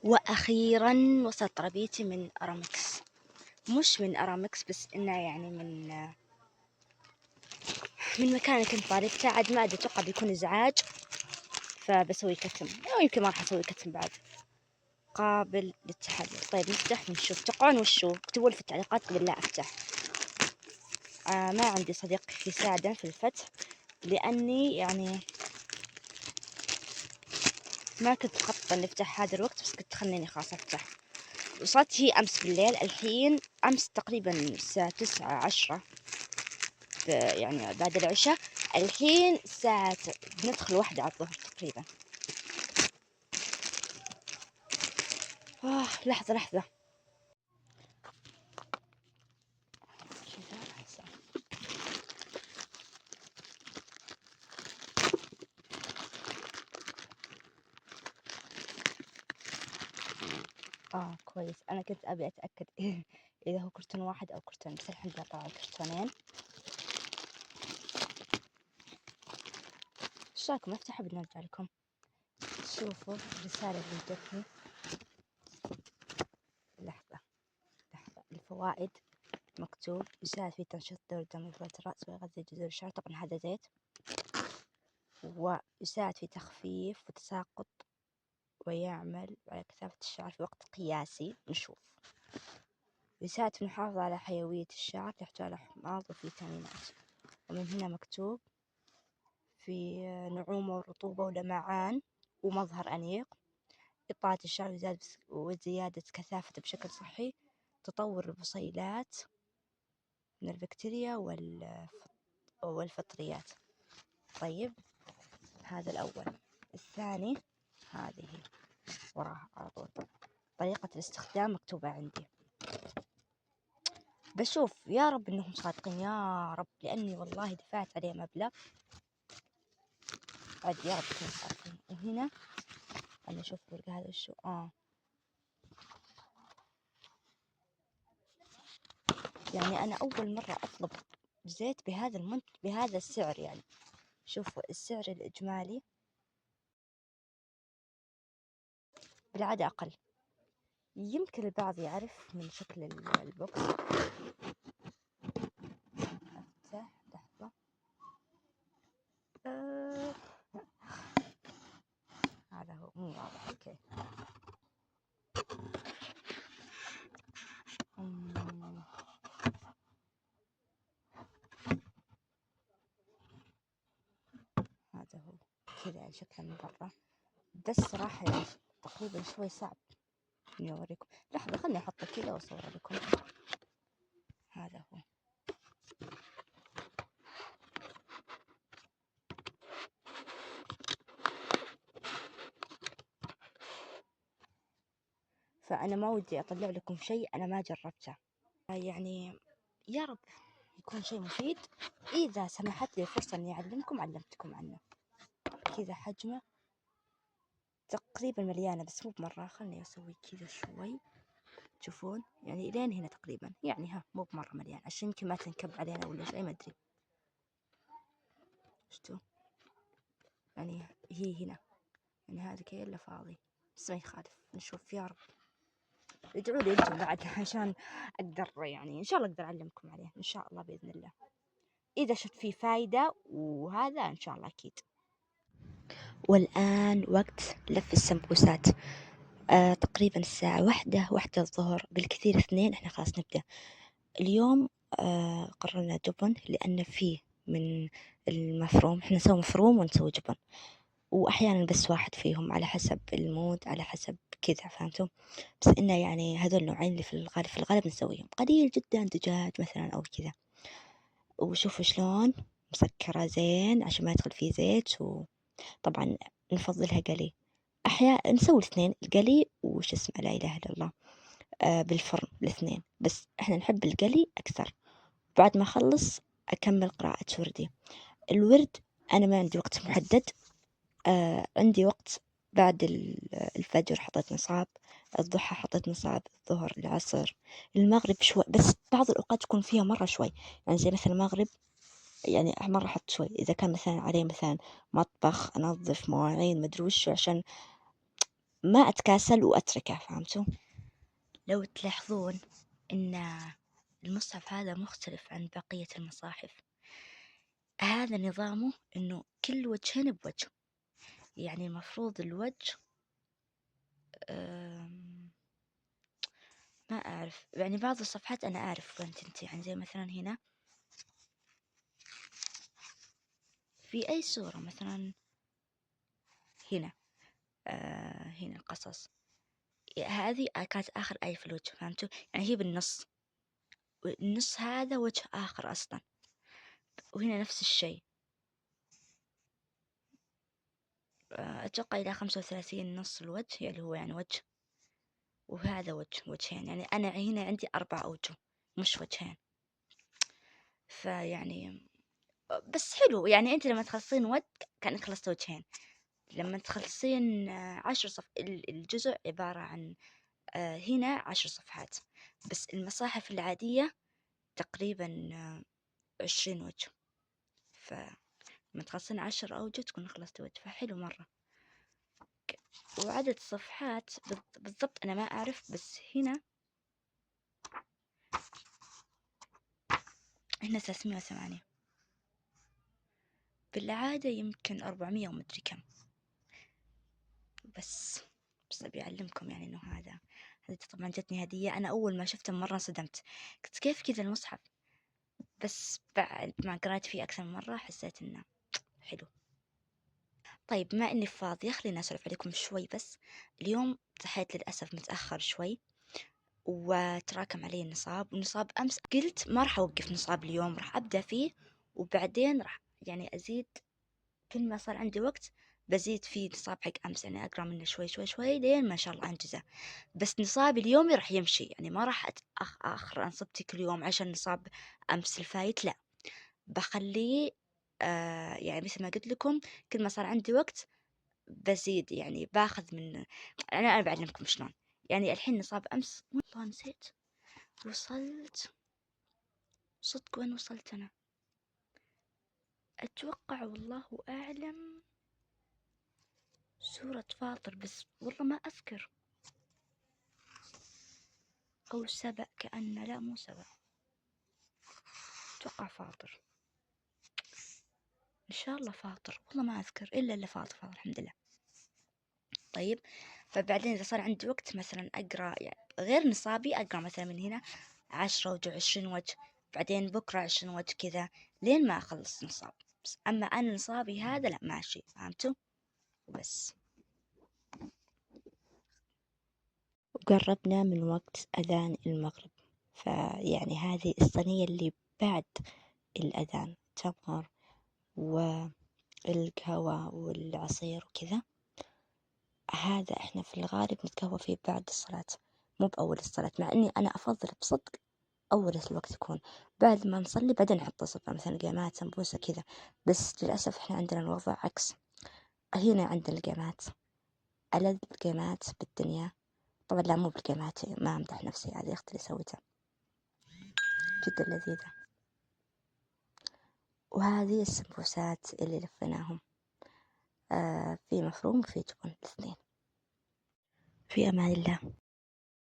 وأخيرا وصلت عربيتي من أرامكس، مش من أرامكس بس إنها يعني من مكان اللي كنت طالبته. عاد ما أدري، أتوقع بيكون إزعاج فبسوي كتم، أو يمكن ما راح أسوي كتم بعد. قابل للتحلل. طيب نفتح ونشوف. تقعون وشو؟ اكتبوا لي في التعليقات قبل لا أفتح. ما عندي صديق يساعدن في الفتح، لأني يعني ما كنت مخططة إني أفتح هذا الوقت، بس كنت خليني خلاص أفتح. وصلت هي أمس بالليل. الحين أمس تقريبا الساعة 9 10، يعني بعد العشاء. الحين الساعة بندخل 1 على الظهر تقريبا. لحظة لحظة كويس. أنا كنت أبي أتأكد إذا هو كرتون واحد أو كرتون، بس الحين طلع كرتونين. إيش رايكم أفتح بنرجع لكم؟ شوفوا الرسالة اللي جتني. لحظة. الفوائد مكتوب: يساعد في تنشيط دورة الدم وفرة الرأس ويغذي جذور الشعر. طبعا هذا زيت. ويساعد في تخفيف وتساقط، ويعمل على كثافة الشعر في وقت قياسي. نشوف. يساعد في المحافظة على حيوية الشعر، يحتوي على حماض وفيتامينات. ومن هنا مكتوب في نعومة ورطوبة ولمعان ومظهر أنيق، إطالة الشعر وزيادة كثافته بشكل صحي، تطور البصيلات من البكتيريا والفطريات. طيب هذا الأول. الثاني هذه وراها على طول طريقة الاستخدام مكتوبة عندي. بشوف يا رب إنهم صادقين، يا رب، لأني والله دفعت عليه مبلغ. عاد يا رب يكونوا صادقين. وهنا أنا أشوف الورقة هذا وشو. يعني أنا أول مرة أطلب زيت بهذا بهذا السعر. يعني شوفوا السعر الإجمالي بالعادة أقل. يمكن البعض يعرف من شكل البوكس. أفتح. لحظة. هذا هو مو واضح. أوكي. هذا هو كذا شكله من برا، بس صراحة يعني تقريبا شوي صعب إني أوريكم. لحظة خلني أحطه كذا وأصور لكم. هذا هو. فأنا ما ودي أطلع لكم شيء أنا ما جربته. يعني يا رب يكون شيء مفيد. إذا سمحت لي فرصة إني أعلمكم علمتكم عنه. كذا حجمه تقريبا مليانة، بس مو بمرة. خلني أسوي كذا شوي. تشوفون يعني لين هنا تقريبا، يعني مو بمرة مليان عشان يمكن ما تنكب علينا ولا شيء، ما أدري. شفتوا يعني هي هنا، يعني هذا كله فاضي، بس ما يخالف. نشوف يا رب. ادعوا لي انتم بعد عشان اقدر، يعني ان شاء الله اقدر اعلمكم عليه ان شاء الله باذن الله، اذا شفت فيه فايدة، وهذا ان شاء الله اكيد. والان وقت لف السمبوسات. تقريبا الساعة 1 الظهر، بالكثير 2 احنا خلاص نبدأ اليوم. قررنا جبن، لأن فيه من المفروم. احنا نسوي مفروم ونسوي جبن، وأحيانا بس واحد فيهم على حسب المود، على حسب كذا، فهمتم؟ بس إنه يعني هذول النوعين اللي في الغالب نسويهم. قليل جدا دجاج مثلا أو كذا. وشوفوا شلون مسكرة زين عشان ما يدخل فيه زيت. وطبعا نفضلها قلي. أحيانا نسوي الاثنين، القلي وش اسمه لا إله إلا الله، بالفرن الاثنين، بس إحنا نحب القلي أكثر. بعد ما أخلص أكمل قراءة وردي. الورد أنا ما عندي وقت محدد. عندي وقت بعد الفجر حطيت نصاب، الضحى حطيت نصاب، الظهر، العصر، المغرب شوي، بس بعض الأوقات تكون فيها مرة شوي. يعني زي مثلا المغرب يعني مرة أحط شوي، إذا كان مثلا عليه مثلا مطبخ، أنظف مواعين، مدري وش، عشان ما أتكاسل وأتركه، فهمتوا؟ لو تلاحظون إن المصحف هذا مختلف عن بقية المصاحف، هذا نظامه إنه كل وجهين بوجه، يعني المفروض الوجه ما أعرف، يعني بعض الصفحات أنا أعرف وين تنتهي، يعني زي مثلا هنا في أي سورة مثلا هنا هنا القصص، هذه كانت آخر آية في الوجه، فهمتوا؟ يعني هي بالنص، والنص هذا وجه آخر أصلا، وهنا نفس الشيء. أتوقع إلى 35 نص الوجه اللي هو يعني وجه، وهذا وجهين، يعني أنا هنا عندي 4 أوجه مش وجهين. فيعني بس حلو، يعني أنت لما تخلصين وجه كأنك خلصت وجهين، لما تخلصين 10 الجزء عبارة عن هنا 10 صفحات، بس المصاحف العادية تقريبا 20 وجه، فلما تخلصين 10 أوجه تكون خلصت وجه، فحلو مرة. وعدد صفحات بالضبط أنا ما أعرف، بس هنا 308، بالعادة يمكن 400 ومدري كم، بس أبي أعلمكم يعني إنه هذه طبعا جتني هدية. أنا أول ما شفته مرة صدمت، قلت كيف كذا المصحف، بس بعد ما قرأت فيه أكثر من مرة حسيت إنه حلو. طيب بما إني فاضية خليني أسولف عليكم شوي، بس اليوم صحيت للأسف متأخر شوي، وتراكم علي النصاب أمس قلت ما راح أوقف نصاب اليوم، راح أبدأ فيه وبعدين راح يعني أزيد، كل ما صار عندي وقت بزيد فيه نصاب حق أمس، يعني أقرأ منه شوي شوي شوي لين ما شاء الله أنجزه. بس نصابي اليومي راح يمشي، يعني ما راح أخر أنصبتي كل يوم عشان نصاب أمس الفايت، لا بخليه يعني مثل ما قلت لكم كل ما صار عندي وقت بزيد، يعني باخذ من أنا بعلمكم شلون. يعني الحين نصاب أمس والله نسيت وصلت، صدق وين وصلت أنا؟ أتوقع والله أعلم سورة فاطر، بس والله ما أذكر، أو سبأ كأن، لا مو سبأ، أتوقع فاطر، إن شاء الله فاطر، والله ما أذكر إلا فاطر الحمد لله. طيب فبعدين إذا صار عندي وقت مثلا أقرأ يعني غير نصابي، أقرأ مثلا من هنا 10 وجه 20 وجه، بعدين بكرة 20 وجه كذا لين ما أخلص نصاب. بس أما أنا نصابي هذا لا ماشي، فهمتوا؟ وبس. وقربنا من وقت أذان المغرب، فيعني هذه الصينية اللي بعد الأذان تمر والقهوة والعصير وكذا، هذا إحنا في الغالب نتقهوى فيه بعد الصلاة مو بأول الصلاة، مع إني أنا أفضل بصدق أول الوقت يكون بعد ما نصلي، بعدين نحط صفة مثلا قيمات سمبوسة كذا، بس للأسف إحنا عندنا الوضع عكس، هنا عندنا القيمات ألذ القيمات بالدنيا. طبعا لا مو بالقيمات، ما أمدح نفسي، هذه أختي اللي سويتها جدا لذيذة. وهذه السمبوسات اللي لفيناهم في مفروم وفي جبن الاثنين. في أمان الله.